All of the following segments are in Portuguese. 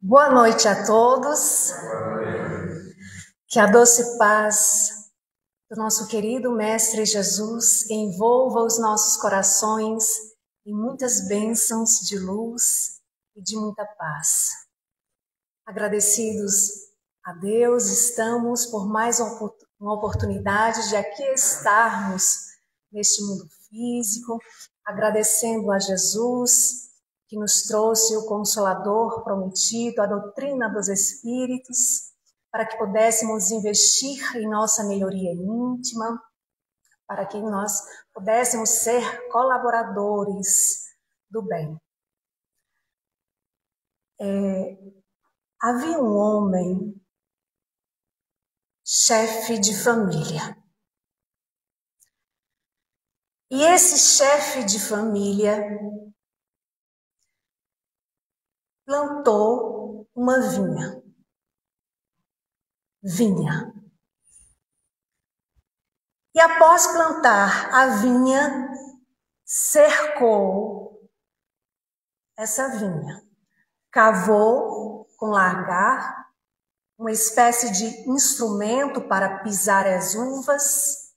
Boa noite a todos. Que a doce paz do nosso querido Mestre Jesus envolva os nossos corações em muitas bênçãos de luz e de muita paz. Agradecidos a Deus, estamos por mais uma oportunidade de aqui estarmos neste mundo físico, agradecendo a Jesus que nos trouxe o Consolador prometido, a doutrina dos Espíritos, para que pudéssemos investir em nossa melhoria íntima, para que nós pudéssemos ser colaboradores do bem. Havia um homem, chefe de família. E esse chefe de família plantou uma vinha. E após plantar a vinha, cercou essa vinha. Cavou com largar, uma espécie de instrumento para pisar as uvas.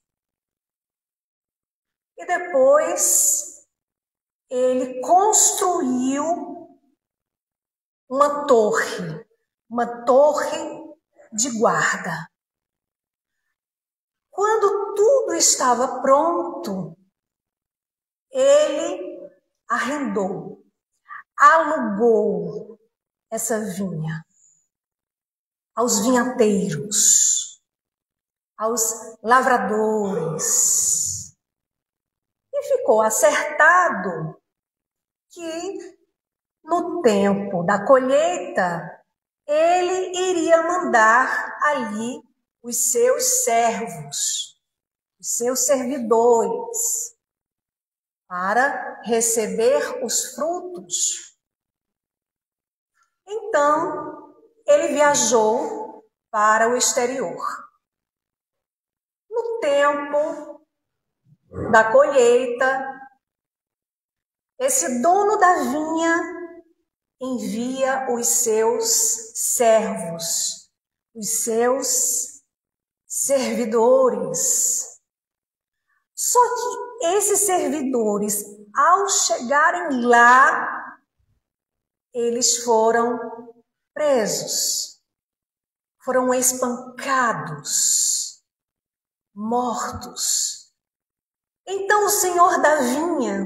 E depois ele construiu uma torre de guarda. Quando tudo estava pronto, ele arrendou, alugou essa vinha aos vinhateiros, aos lavradores. E ficou acertado que no tempo da colheita ele iria mandar ali os seus servos, os seus servidores, para receber os frutos. Então, ele viajou para o exterior. No tempo da colheita, esse dono da vinha envia os seus servos, os seus servidores. Só que esses servidores, ao chegarem lá, eles foram presos, foram espancados, mortos. Então o senhor da vinha,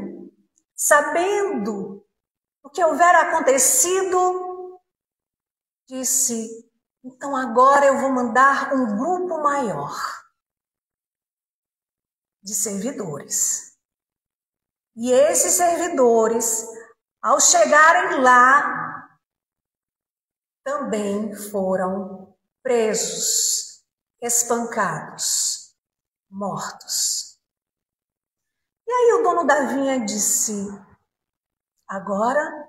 sabendo o que houvera acontecido, disse: então agora eu vou mandar um grupo maior de servidores. E esses servidores, ao chegarem lá, também foram presos, espancados, mortos. E aí o dono da vinha disse: agora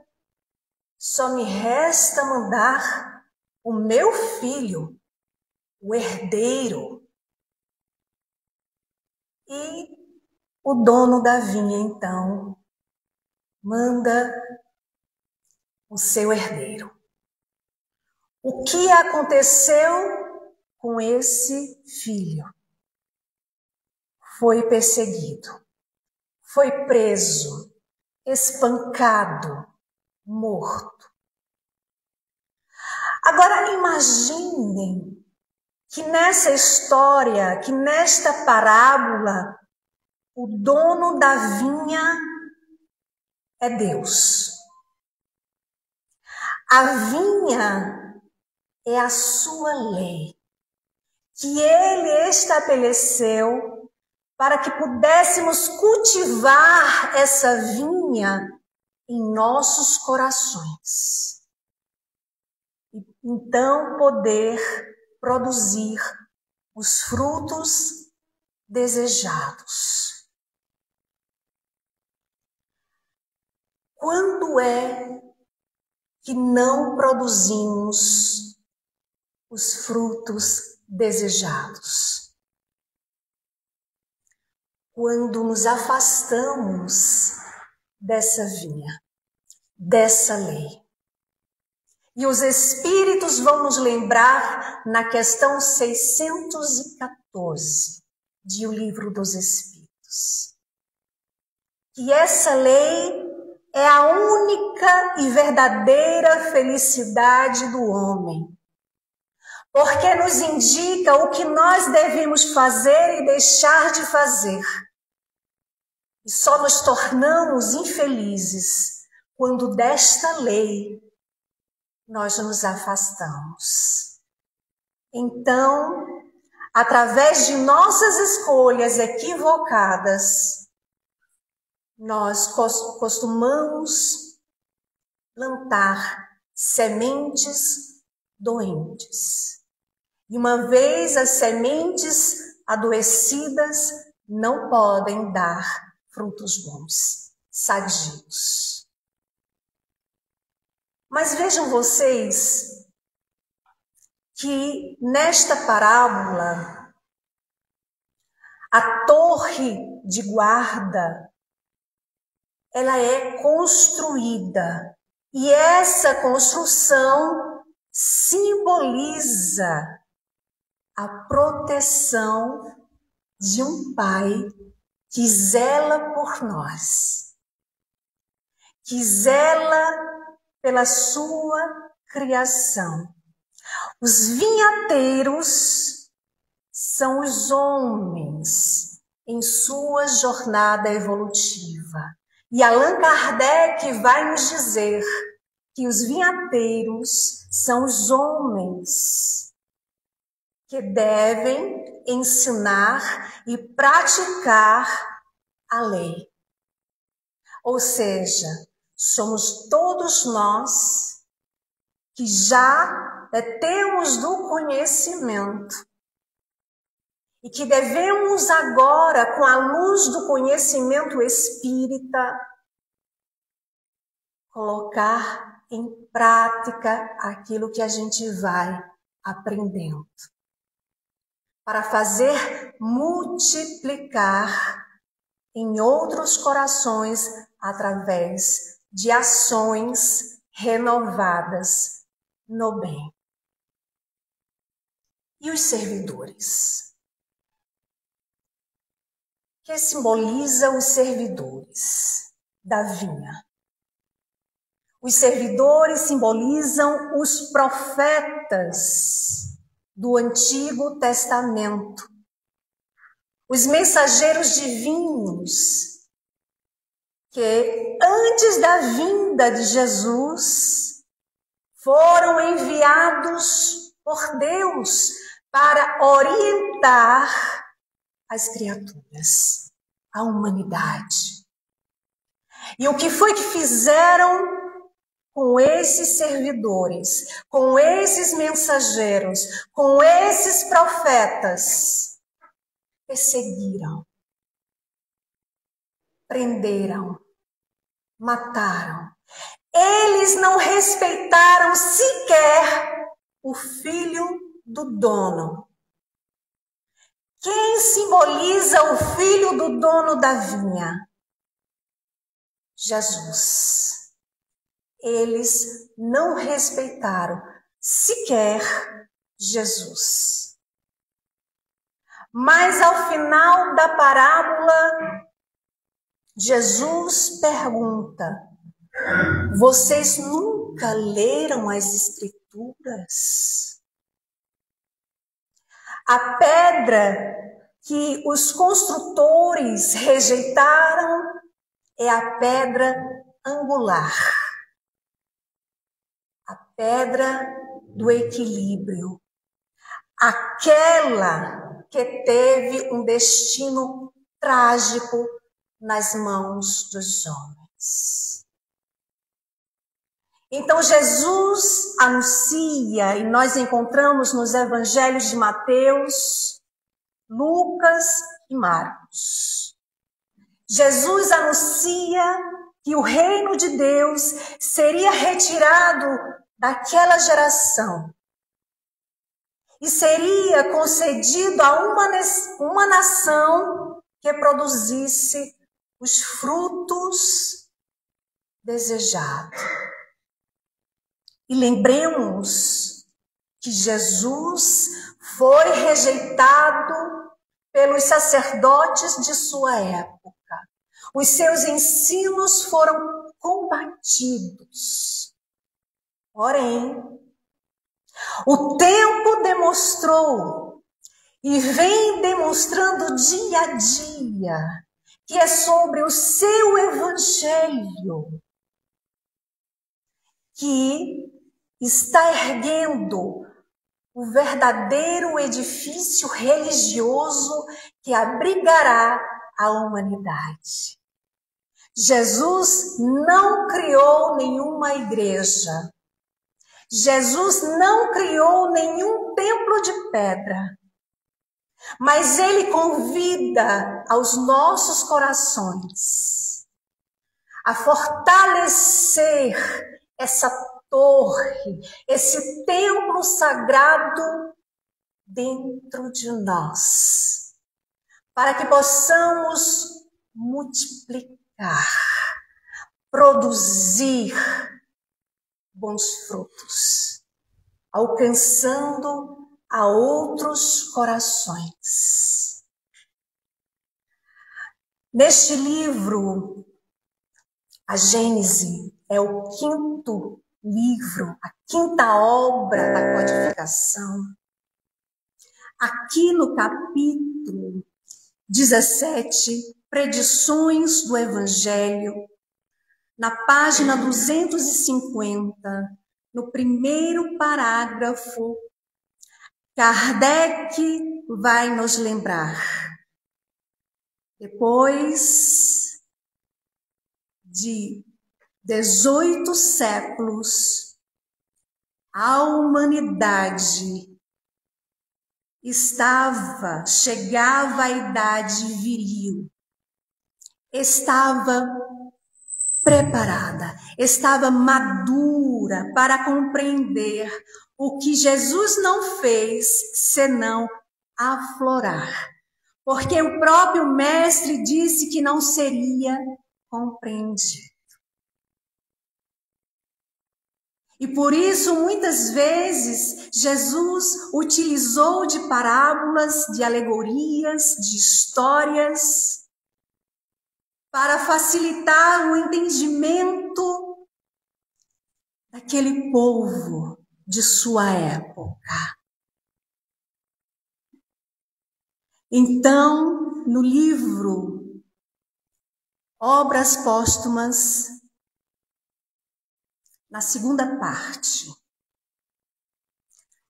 só me resta mandar o meu filho, o herdeiro. E o dono da vinha, então, manda o seu herdeiro. O que aconteceu com esse filho? Foi perseguido, foi preso, espancado, morto. Agora imaginem que nessa história, que nesta parábola, o dono da vinha é Deus. A vinha é a sua lei, que ele estabeleceu para que pudéssemos cultivar essa vinha em nossos corações. E então poder produzir os frutos desejados. Quando é que não produzimos os frutos desejados? Quando nos afastamos dessa vinha, dessa lei. E os Espíritos vão nos lembrar na questão 614 de O Livro dos Espíritos, que essa lei é a única e verdadeira felicidade do homem, porque nos indica o que nós devemos fazer e deixar de fazer. E só nos tornamos infelizes quando desta lei nós nos afastamos. Então, através de nossas escolhas equivocadas, nós costumamos plantar sementes doentes. E uma vez as sementes adoecidas não podem dar frutos bons, sadios. Mas vejam vocês que nesta parábola, a torre de guarda, ela é construída. E essa construção simboliza a proteção de um pai que zela por nós, que zela pela sua criação. Os vinhateiros são os homens em sua jornada evolutiva. E Allan Kardec vai nos dizer que os vinhateiros são os homens que devem ensinar e praticar a lei. Ou seja, somos todos nós que já temos do conhecimento e que devemos agora, com a luz do conhecimento espírita, colocar em prática aquilo que a gente vai aprendendo, para fazer multiplicar em outros corações através de ações renovadas no bem. E os servidores? O que simboliza os servidores da vinha? Os servidores simbolizam os profetas do Antigo Testamento, os mensageiros divinos, que antes da vinda de Jesus foram enviados por Deus para orientar as criaturas, a humanidade. E o que foi que fizeram com esses servidores, com esses mensageiros, com esses profetas? Perseguiram, prenderam, mataram. Eles não respeitaram sequer o filho do dono. Quem simboliza o filho do dono da vinha? Jesus. Eles não respeitaram sequer Jesus. Mas ao final da parábola, Jesus pergunta: vocês nunca leram as Escrituras? A pedra que os construtores rejeitaram é a pedra angular, a pedra do equilíbrio, aquela que teve um destino trágico nas mãos dos homens. Então Jesus anuncia, e nós encontramos nos evangelhos de Mateus, Lucas e Marcos. Jesus anuncia que o reino de Deus seria retirado daquela geração e seria concedido a uma nação que produzisse os frutos desejados. E lembremos que Jesus foi rejeitado pelos sacerdotes de sua época. Os seus ensinos foram combatidos. Porém, o tempo demonstrou e vem demonstrando dia a dia que é sobre o seu evangelho que está erguendo o verdadeiro edifício religioso que abrigará a humanidade. Jesus não criou nenhuma igreja. Jesus não criou nenhum templo de pedra. Mas ele convida aos nossos corações a fortalecer essa torre, esse templo sagrado dentro de nós, para que possamos multiplicar, produzir bons frutos, alcançando a outros corações. Neste livro, a Gênese é o 5º livro, a 5ª obra da codificação. Aqui no capítulo 17, Predições do Evangelho, na página 250, no primeiro parágrafo, Kardec vai nos lembrar. Depois de 18 séculos, a humanidade chegava à idade viril, estava preparada, estava madura para compreender o que Jesus não fez senão aflorar. Porque o próprio mestre disse que não seria compreendido. E por isso, muitas vezes, Jesus utilizou de parábolas, de alegorias, de histórias, para facilitar o entendimento daquele povo de sua época. Então, no livro Obras Póstumas, na segunda parte,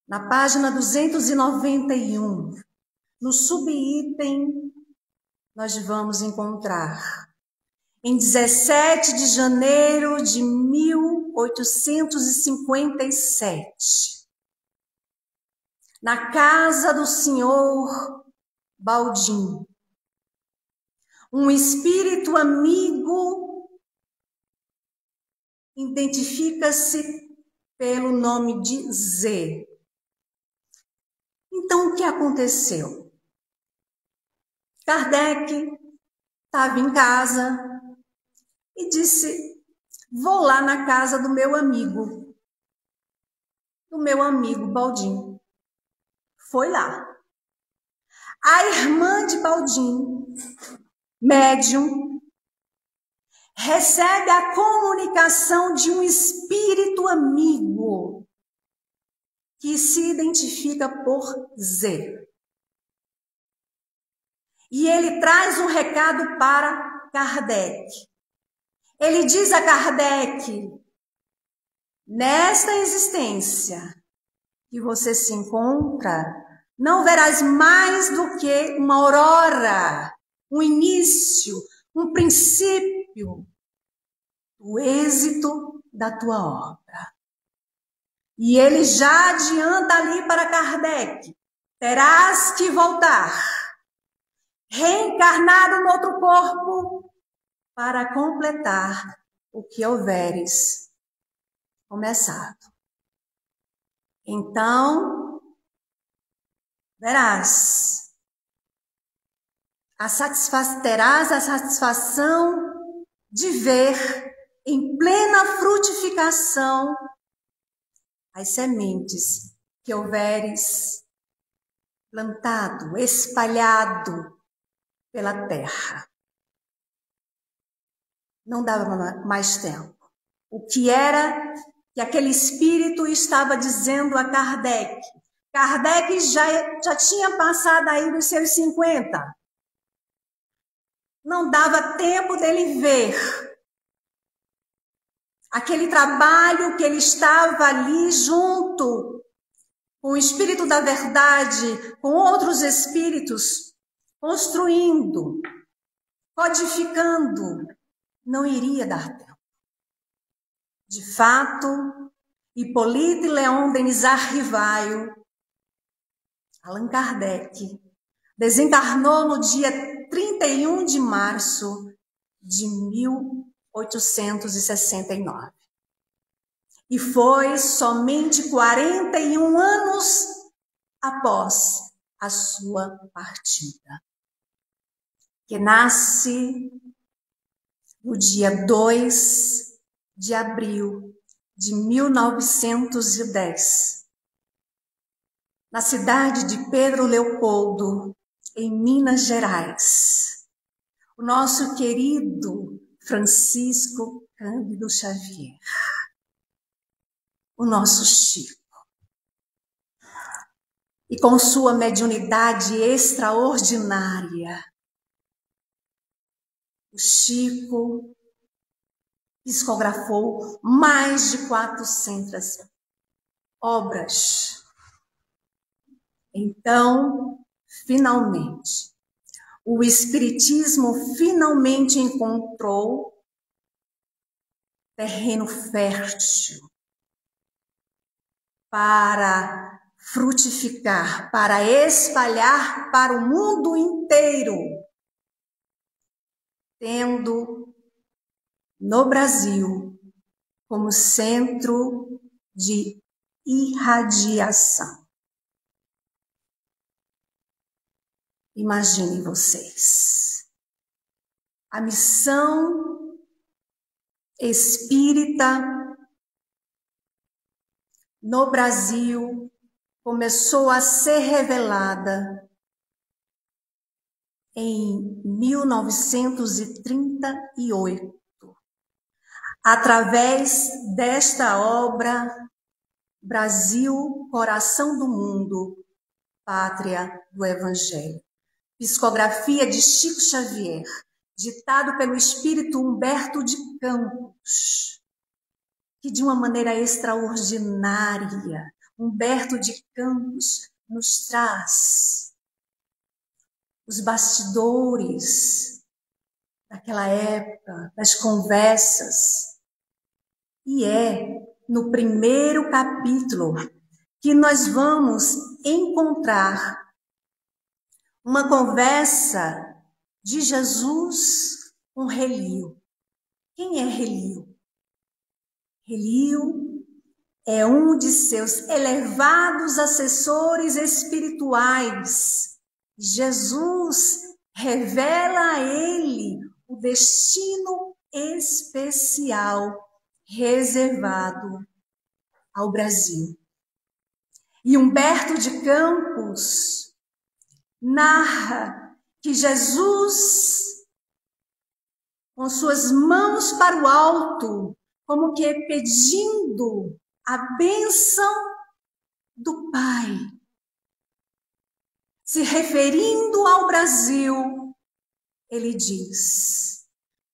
na página 291, no subitem, nós vamos encontrar, em 17 de janeiro de 1857, na casa do senhor Baldim, um espírito amigo identifica-se pelo nome de Z. Então, o que aconteceu? Kardec estava em casa e disse: vou lá na casa do meu amigo Baldim. Foi lá. A irmã de Baldim, médium, recebe a comunicação de um espírito amigo que se identifica por Z. E ele traz um recado para Kardec. Ele diz a Kardec: nesta existência que você se encontra, não verás mais do que uma aurora, um início, um princípio do êxito da tua obra. E ele já adianta ali para Kardec: terás que voltar, reencarnado no outro corpo, para completar o que houveres começado. Então, terás a satisfação de ver em plena frutificação as sementes que houveres plantado, espalhado pela terra. Não dava mais tempo. O que era que aquele espírito estava dizendo a Kardec? Kardec já tinha passado aí dos seus 50. Não dava tempo dele ver aquele trabalho que ele estava ali junto com o Espírito da Verdade, com outros espíritos, construindo, codificando. Não iria dar tempo. De fato, Hippolyte Léon Denis Rivaio, Allan Kardec, desencarnou no dia 31 de março de 1869. E foi somente 41 anos após a sua partida, que nasce no dia 2 de abril de 1910, na cidade de Pedro Leopoldo, em Minas Gerais. O nosso querido Francisco Cândido Xavier, o nosso Chico. E com sua mediunidade extraordinária, o Chico psicografou mais de 400 obras. Então, finalmente, o Espiritismo finalmente encontrou terreno fértil para frutificar, para espalhar para o mundo inteiro, tendo no Brasil como centro de irradiação. Imaginem vocês, a missão espírita no Brasil começou a ser revelada em 1938, através desta obra Brasil, Coração do Mundo, Pátria do Evangelho. Psicografia de Chico Xavier, ditado pelo espírito Humberto de Campos, que de uma maneira extraordinária, Humberto de Campos nos traz os bastidores daquela época, das conversas. E é no primeiro capítulo que nós vamos encontrar uma conversa de Jesus com Relio. Quem é Relio? Relio é um de seus elevados assessores espirituais. Jesus revela a ele o destino especial reservado ao Brasil. E Humberto de Campos narra que Jesus, com suas mãos para o alto, como que pedindo a bênção do Pai, se referindo ao Brasil, ele diz: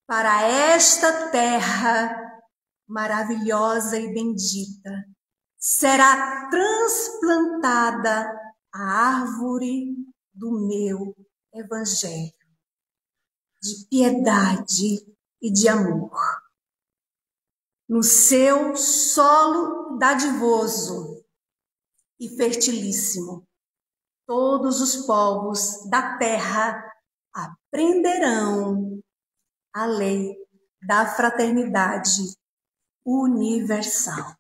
para esta terra maravilhosa e bendita será transplantada a árvore do meu Evangelho, de piedade e de amor. No seu solo dadivoso e fertilíssimo, todos os povos da terra aprenderão a lei da fraternidade universal.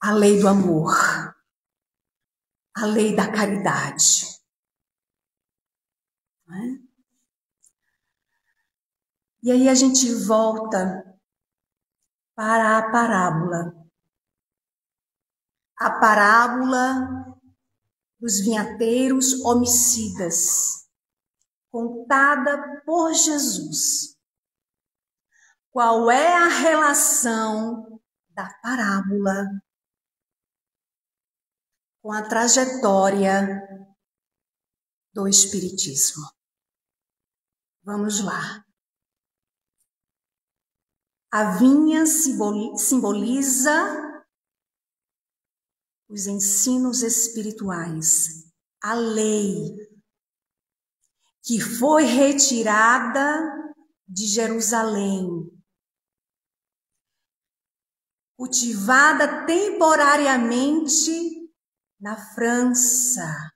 A lei do amor, a lei da caridade. E aí a gente volta para a parábola. A parábola dos vinhateiros homicidas, contada por Jesus. Qual é a relação da parábola com a trajetória do Espiritismo? Vamos lá. A vinha simboliza os ensinos espirituais, a lei, que foi retirada de Jerusalém, cultivada temporariamente na França,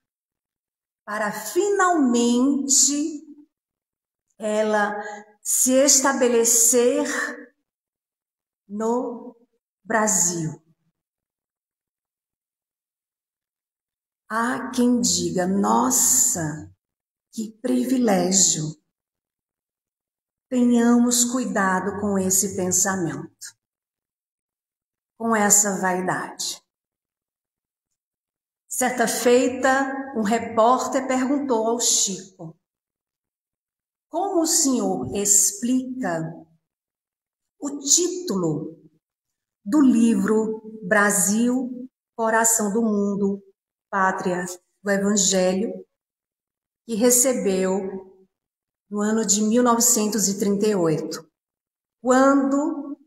para finalmente ela se estabelecer no Brasil. Há quem diga, nossa, que privilégio. Tenhamos cuidado com esse pensamento, com essa vaidade. Certa feita, um repórter perguntou ao Chico: como o senhor explica o título do livro Brasil, Coração do Mundo, Pátria do Evangelho, que recebeu no ano de 1938, quando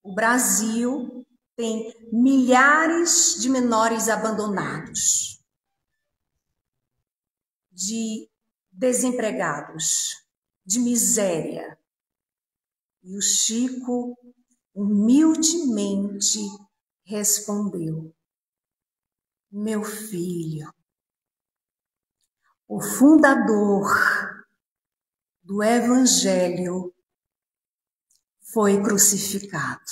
o Brasil tem milhares de menores abandonados, de desempregados, de miséria. E o Chico humildemente respondeu: meu filho, o fundador do Evangelho foi crucificado.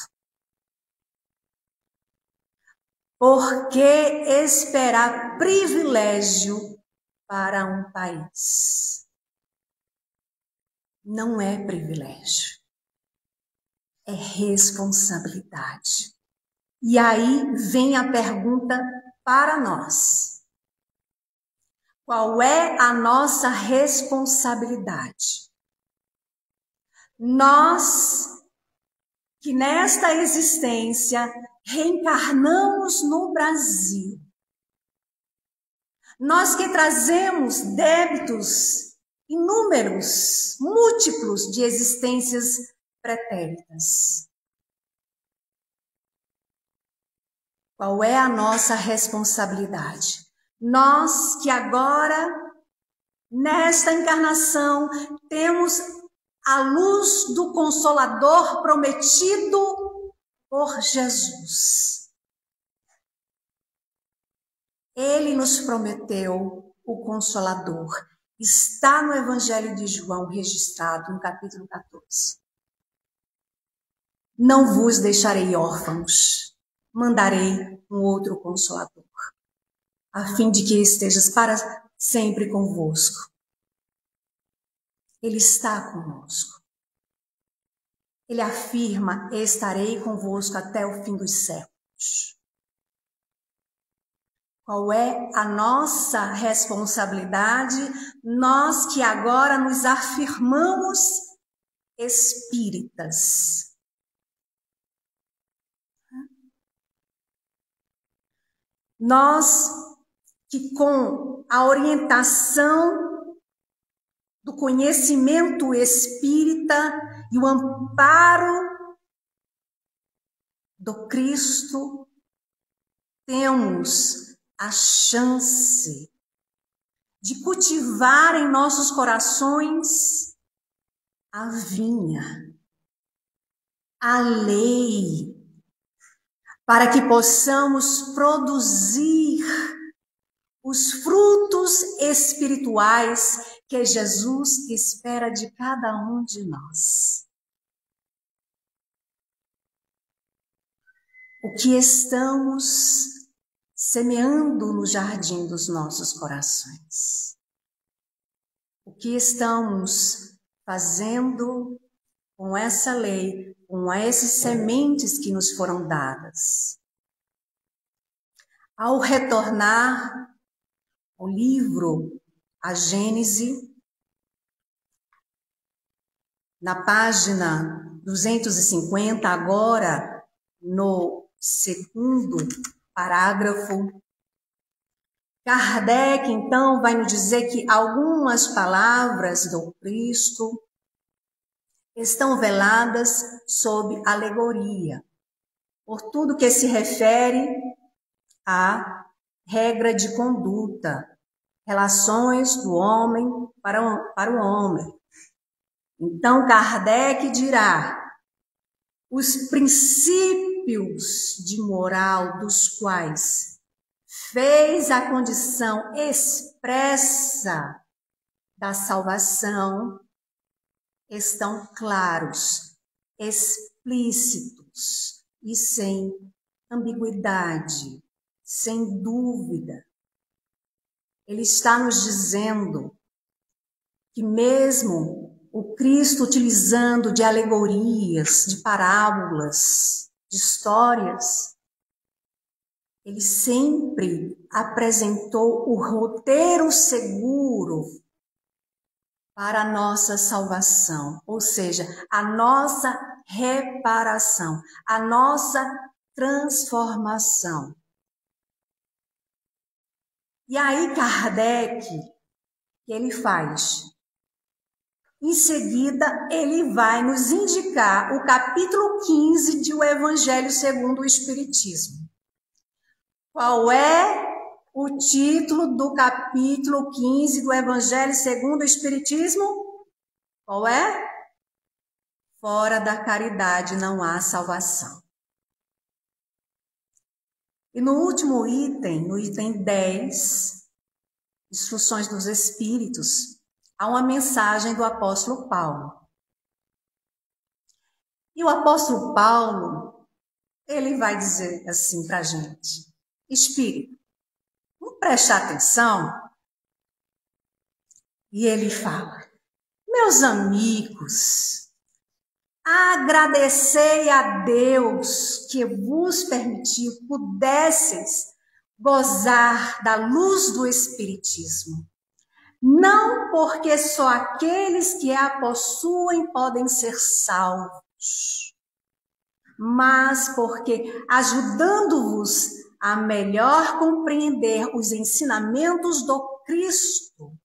Por que esperar privilégio para um país? Não é privilégio, é responsabilidade. E aí vem a pergunta para nós: qual é a nossa responsabilidade? Nós que nesta existência reencarnamos no Brasil, nós que trazemos débitos inúmeros, múltiplos de existências pretéritas. Qual é a nossa responsabilidade? Nós que agora, nesta encarnação, temos a luz do Consolador prometido por Jesus. Ele nos prometeu o Consolador. Está no Evangelho de João, registrado no capítulo 14. Não vos deixarei órfãos, mandarei um outro Consolador, a fim de que estejas para sempre convosco. Ele está conosco. Ele afirma: estarei convosco até o fim dos séculos. Qual é a nossa responsabilidade? Nós que agora nos afirmamos espíritas. Nós que com a orientação do conhecimento espírita e o amparo do Cristo, temos a chance de cultivar em nossos corações a vinha, a lei, para que possamos produzir os frutos espirituais que Jesus espera de cada um de nós. O que estamos semeando no jardim dos nossos corações? O que estamos fazendo com essa lei, com essas sementes que nos foram dadas. Ao retornar ao livro, a Gênese, na página 250, agora no segundo parágrafo, Kardec, então, vai nos dizer que algumas palavras do Cristo estão veladas sob alegoria, por tudo que se refere à regra de conduta, relações do homem para o homem. Então, Kardec dirá: os princípios de moral dos quais fez a condição expressa da salvação estão claros, explícitos e sem ambiguidade, sem dúvida. Ele está nos dizendo que mesmo o Cristo utilizando de alegorias, de parábolas, de histórias, ele sempre apresentou o roteiro seguro para a nossa salvação, ou seja, a nossa reparação, a nossa transformação. E aí Kardec, que ele faz? Em seguida, ele vai nos indicar o capítulo 15 de O Evangelho segundo o Espiritismo. Qual é o título do capítulo 15 do Evangelho segundo o Espiritismo? Qual é? Fora da caridade não há salvação. E no último item, no item 10, Instruções dos Espíritos, há uma mensagem do apóstolo Paulo. E o apóstolo Paulo, ele vai dizer assim para a gente: Espírito, vamos prestar atenção? E ele fala: meus amigos, agradecei a Deus que vos permitiu pudesseis gozar da luz do Espiritismo. Não porque só aqueles que a possuem podem ser salvos, mas porque, ajudando-vos a melhor compreender os ensinamentos do Cristo,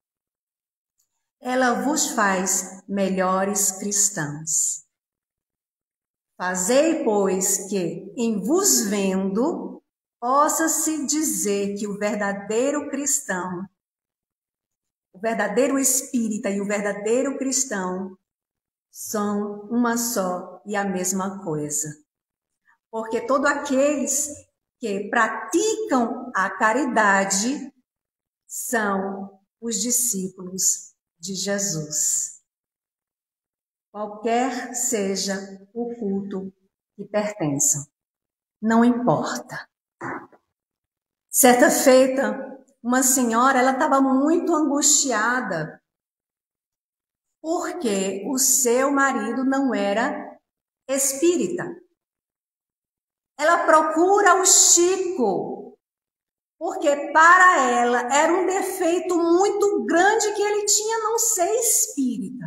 ela vos faz melhores cristãos. Fazei, pois, que, em vos vendo, possa-se dizer que o verdadeiro cristão, o verdadeiro espírita e o verdadeiro cristão são uma só e a mesma coisa. Porque todos aqueles que praticam a caridade são os discípulos de Jesus. Qualquer seja o culto que pertençam, não importa. Certa feita, uma senhora, ela estava muito angustiada porque o seu marido não era espírita. Ela procura o Chico, porque para ela era um defeito muito grande que ele tinha não ser espírita.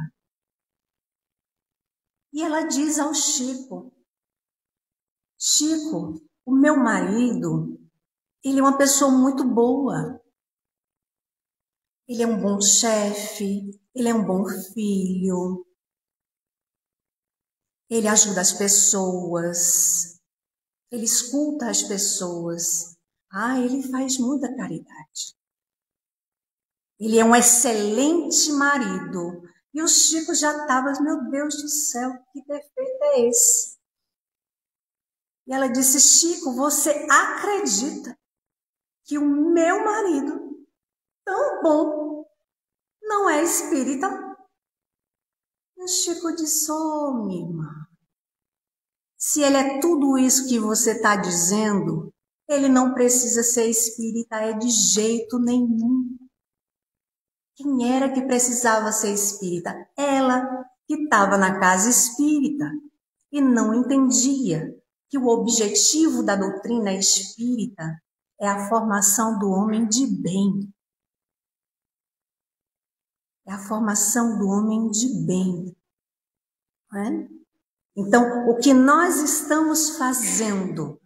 E ela diz ao Chico: Chico, o meu marido, ele é uma pessoa muito boa. Ele é um bom chefe, ele é um bom filho. Ele ajuda as pessoas. Ele escuta as pessoas. Ele faz muita caridade. Ele é um excelente marido. E o Chico já estava, meu Deus do céu, que defeito é esse? E ela disse: Chico, você acredita que o meu marido, tão bom, não é espírita? E o Chico disse: minha irmã, se ele é tudo isso que você está dizendo, ele não precisa ser espírita, de jeito nenhum. Quem era que precisava ser espírita? Ela, que estava na casa espírita e não entendia que o objetivo da doutrina espírita é a formação do homem de bem. É a formação do homem de bem. Não é? Então, o que nós estamos fazendo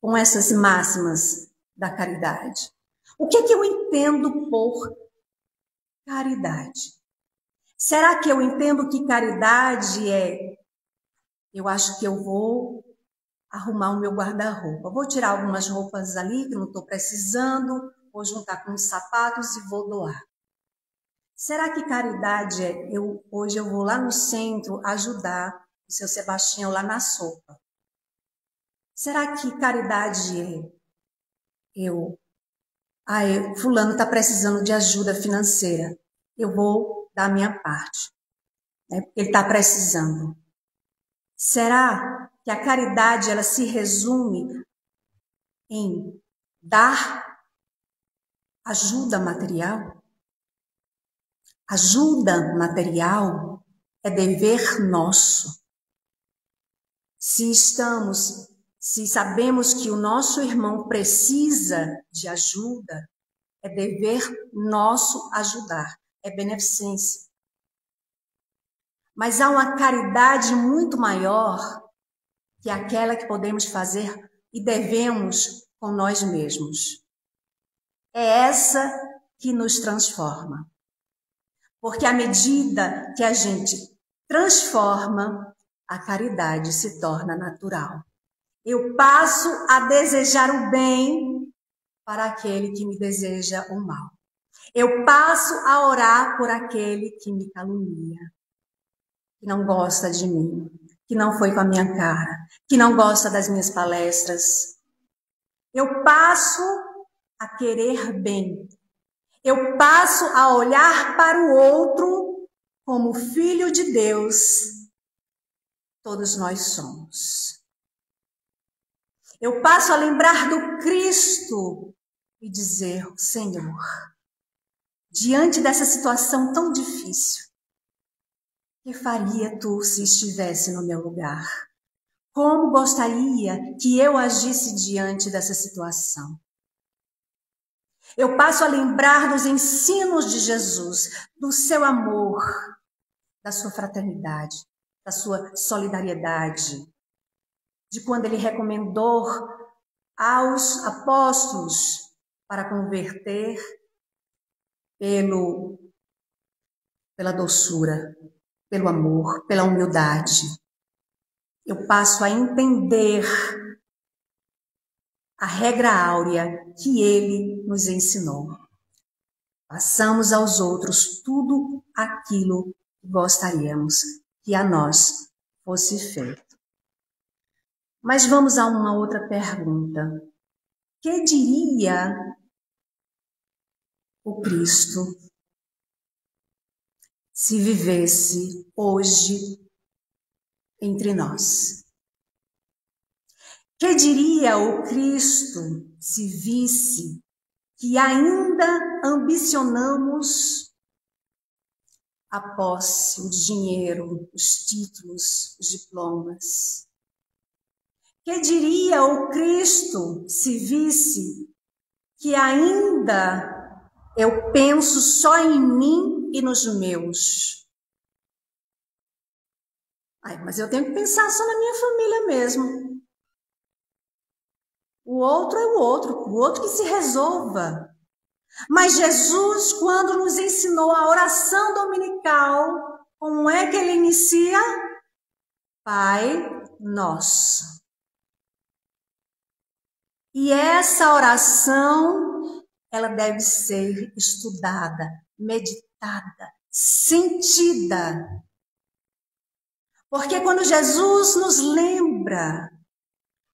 com essas máximas da caridade? O que é que eu entendo por caridade? Será que eu entendo que caridade é... Eu acho que eu vou arrumar o meu guarda-roupa. Vou tirar algumas roupas ali que não estou precisando, vou juntar com os sapatos e vou doar. Será que caridade é... Hoje eu vou lá no centro ajudar o seu Sebastião lá na sopa. Será que caridade é... fulano está precisando de ajuda financeira. Eu vou dar a minha parte. Né? Porque ele está precisando. Será que a caridade ela se resume em dar ajuda material? Ajuda material é dever nosso. Se sabemos que o nosso irmão precisa de ajuda, é dever nosso ajudar, é beneficência. Mas há uma caridade muito maior que aquela que podemos fazer e devemos com nós mesmos. É essa que nos transforma. Porque à medida que a gente transforma, a caridade se torna natural. Eu passo a desejar o bem para aquele que me deseja o mal. Eu passo a orar por aquele que me calunia, que não gosta de mim, que não foi com a minha cara, que não gosta das minhas palestras. Eu passo a querer bem. Eu passo a olhar para o outro como filho de Deus. Todos nós somos. Eu passo a lembrar do Cristo e dizer, Senhor, diante dessa situação tão difícil, o que faria tu se estivesse no meu lugar? Como gostaria que eu agisse diante dessa situação? Eu passo a lembrar dos ensinos de Jesus, do seu amor, da sua fraternidade, da sua solidariedade, de quando ele recomendou aos apóstolos para converter pela doçura, pelo amor, pela humildade. Eu passo a entender a regra áurea que ele nos ensinou. Passamos aos outros tudo aquilo que gostaríamos que a nós fosse feito. Mas vamos a uma outra pergunta. Que diria o Cristo se vivesse hoje entre nós? Que diria o Cristo se visse que ainda ambicionamos a posse, o dinheiro, os títulos, os diplomas? Que diria o Cristo se visse que ainda eu penso só em mim e nos meus? Mas eu tenho que pensar só na minha família mesmo. O outro é o outro que se resolva. Mas Jesus, quando nos ensinou a oração dominical, como é que ele inicia? Pai Nosso. E essa oração, ela deve ser estudada, meditada, sentida. Porque quando Jesus nos lembra,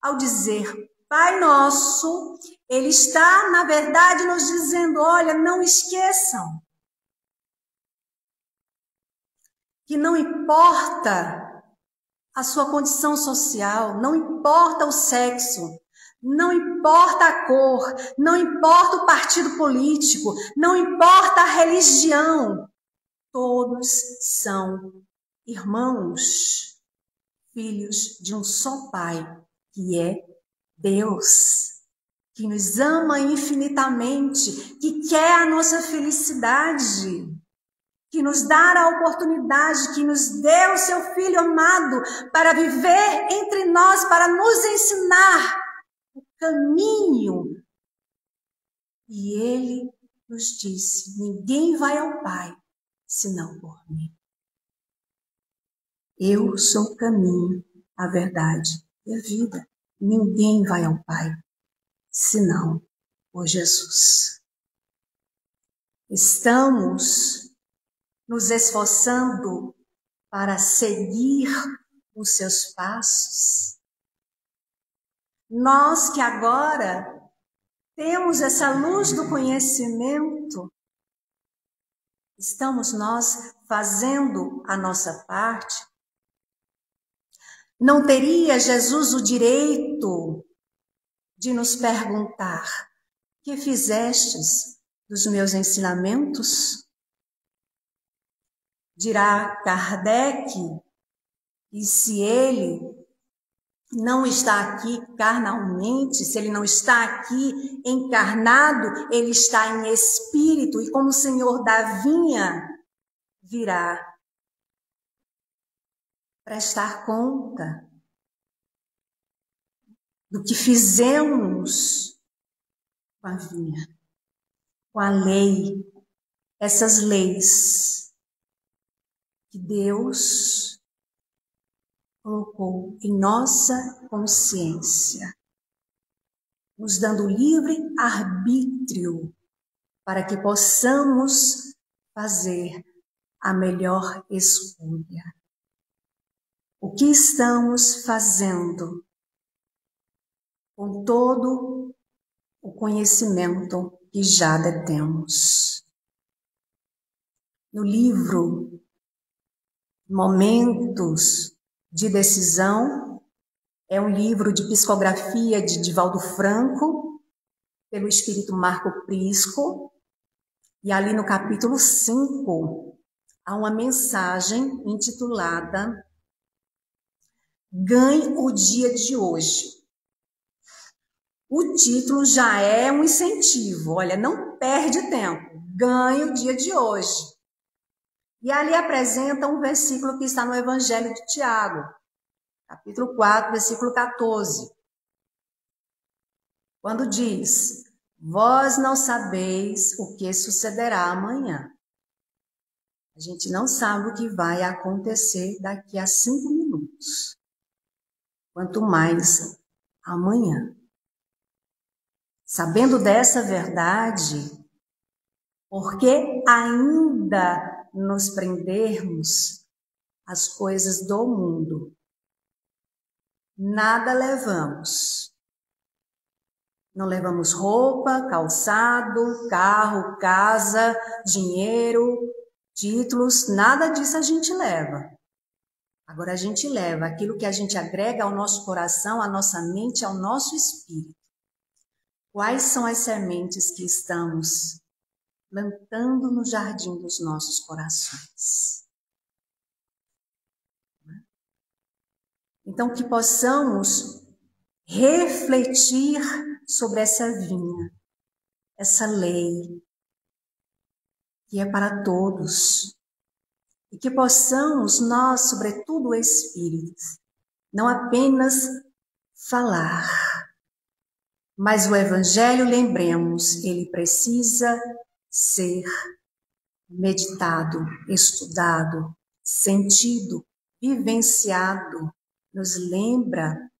ao dizer Pai Nosso, ele está, na verdade, nos dizendo, olha, não esqueçam que não importa a sua condição social, não importa o sexo, não importa a cor, não importa o partido político, não importa a religião, todos são irmãos, filhos de um só Pai, que é Deus, que nos ama infinitamente, que quer a nossa felicidade, que nos dá a oportunidade, que nos deu o seu Filho amado para viver entre nós, para nos ensinar o caminho. E Ele nos disse: ninguém vai ao Pai senão por mim. Eu sou o caminho, a verdade e a vida. Ninguém vai ao Pai senão por Jesus. Estamos nos esforçando para seguir os seus passos. Nós que agora temos essa luz do conhecimento, estamos nós fazendo a nossa parte? Não teria Jesus o direito de nos perguntar: que fizestes dos meus ensinamentos? Dirá Kardec, e se ele não está aqui carnalmente, se ele não está aqui encarnado, ele está em espírito, e como o Senhor da vinha, virá prestar conta do que fizemos com a vinha, com a lei, essas leis que Deus colocou em nossa consciência, nos dando livre arbítrio para que possamos fazer a melhor escolha. O que estamos fazendo com todo o conhecimento que já detemos? No livro Momentos de Decisão, é um livro de psicografia de Divaldo Franco, pelo espírito Marco Prisco, e ali no capítulo 5, há uma mensagem intitulada Ganhe o dia de hoje. O título já é um incentivo, olha, não perde tempo, ganhe o dia de hoje. E ali apresenta um versículo que está no Evangelho de Tiago, capítulo 4, versículo 14. Quando diz: vós não sabeis o que sucederá amanhã. A gente não sabe o que vai acontecer daqui a 5 minutos. Quanto mais amanhã. Sabendo dessa verdade, por que ainda nos prendermos às coisas do mundo? Nada levamos. Não levamos roupa, calçado, carro, casa, dinheiro, títulos, nada disso a gente leva. Agora a gente leva aquilo que a gente agrega ao nosso coração, à nossa mente, ao nosso espírito. Quais são as sementes que estamos plantando no jardim dos nossos corações? Então, que possamos refletir sobre essa vinha, essa lei, que é para todos. E que possamos nós, sobretudo espíritos, não apenas falar, mas o Evangelho, lembremos, ele precisa ser meditado, estudado, sentido, vivenciado. Nos lembra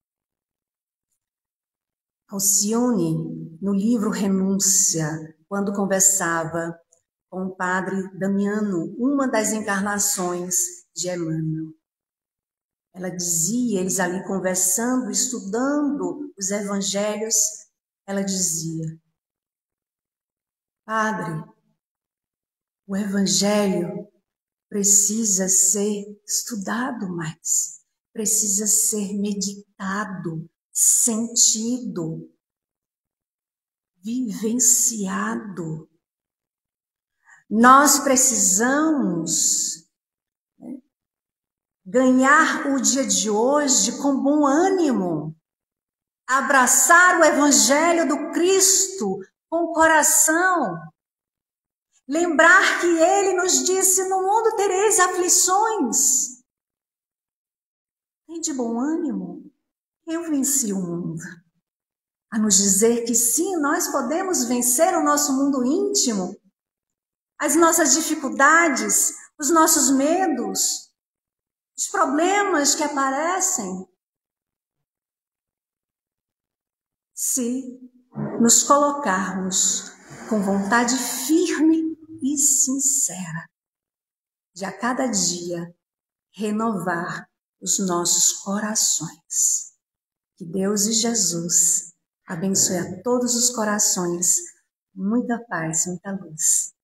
Alcione, no livro Renúncia, quando conversava com o padre Damiano, uma das encarnações de Emmanuel. Ela dizia, eles ali conversando, estudando os evangelhos, ela dizia: padre, o evangelho precisa ser estudado mais, precisa ser meditado, sentido, vivenciado. Nós precisamos ganhar o dia de hoje com bom ânimo, abraçar o Evangelho do Cristo com o coração, lembrar que Ele nos disse: no mundo tereis aflições. Tem de bom ânimo, eu venci o mundo. A nos dizer que sim, nós podemos vencer o nosso mundo íntimo, as nossas dificuldades, os nossos medos, os problemas que aparecem, se nos colocarmos com vontade firme e sincera de a cada dia renovar os nossos corações. Que Deus e Jesus abençoe a todos os corações, muita paz, muita luz.